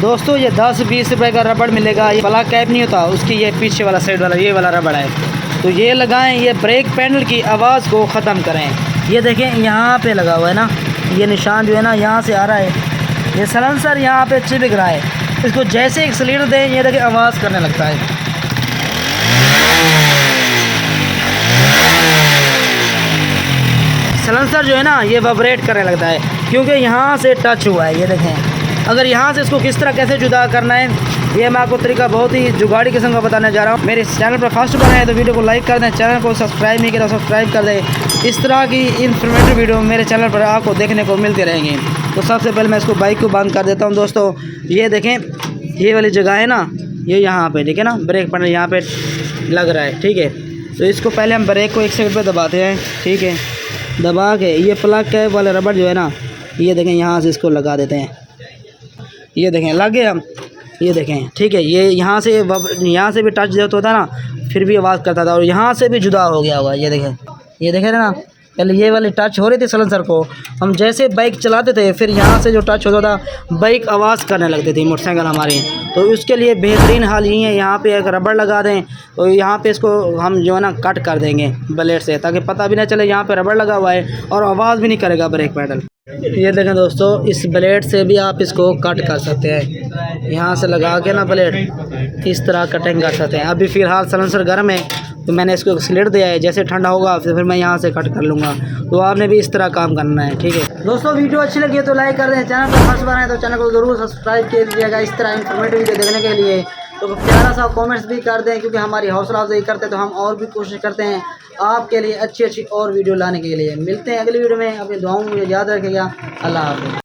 दोस्तों ये 10-20 रुपए का रबड़ मिलेगा। ये प्लग कैप नहीं होता उसकी, ये पीछे वाला साइड वाला ये वाला रबड़ है। तो ये लगाएं, ये ब्रेक पैडल की आवाज़ को ख़त्म करें। ये देखें यहाँ पे लगा हुआ है ना, ये निशान जो है ना यहाँ से आ रहा है, ये सलेंसर यहाँ पे चिपक रहा है। इसको जैसे एक्सीलरेटर दें, ये देखें आवाज़ करने लगता है। सलेंसर जो है ना ये वाइब्रेट करने लगता है क्योंकि यहाँ से टच हुआ है। ये देखें, अगर यहाँ से इसको किस तरह कैसे जुदा करना है, ये मैं आपको तरीका बहुत ही जुगाड़ी किस्म का बताने जा रहा हूँ। मेरे चैनल पर फर्स्ट बार आए तो वीडियो को लाइक कर दें, चैनल को सब्सक्राइब नहीं किया तो सब्सक्राइब कर दें। इस तरह की इन्फॉर्मेटिव वीडियो मेरे चैनल पर आपको देखने को मिलती रहेंगी। तो सबसे पहले मैं इसको बाइक को बंद कर देता हूँ। दोस्तों ये देखें, ये वाली जगह है ना, ये यहाँ पे ठीक है ना, ब्रेक पैडल यहाँ पे लग रहा है, ठीक है। तो इसको पहले हम ब्रेक को एक सेकंड पे दबाते हैं, ठीक है। दबा के ये प्लग कैप वाला रबड़ जो है ना, ये देखें यहाँ से इसको लगा देते हैं। ये देखें लग गया, ये देखें ठीक है। ये यहाँ से भी टच होता था ना, फिर भी आवाज़ करता था, और यहाँ से भी जुदा हो गया हुआ। ये देखें ना, पहले ये वाली टच हो रही थी सलेंसर को, हम जैसे बाइक चलाते थे फिर यहाँ से जो टच होता था बाइक आवाज़ करने लगती थी मोटरसाइकिल हमारी। तो उसके लिए बेहतरीन हाल यही है, यहाँ पे एक रबड़ लगा दें। तो यहाँ पे इसको हम जो है ना कट कर देंगे ब्लेड से, ताकि पता भी ना चले यहाँ पे रबड़ लगा हुआ है, और आवाज़ भी नहीं करेगा ब्रेक पैडल। ये देखें दोस्तों, इस ब्लेड से भी आप इसको कट कर सकते हैं। यहाँ से लगा के ना ब्लेड इस तरह कटिंग कर सकते हैं। अभी फ़िलहाल सलेंसर गर्म है तो मैंने इसको स्लिट दिया है, जैसे ठंडा होगा फिर मैं यहाँ से कट कर लूँगा। तो आपने भी इस तरह काम करना है, ठीक है। दोस्तों वीडियो अच्छी लगी है तो लाइक कर दें, चैनल पर फर्स्ट बार है तो चैनल को ज़रूर सब्सक्राइब कीजिएगा इस तरह इन्फॉर्मेटिव वीडियो देखने के लिए। तो प्यारा सा कमेंट्स भी कर दें, क्योंकि हमारी हौसला अफजाई करते हैं तो हम और भी कोशिश करते हैं आपके लिए अच्छी और वीडियो लाने के लिए। मिलते हैं अगली वीडियो में, अपनी दुआओं में मुझे याद रखिएगा। अल्लाह हाफ़िज़।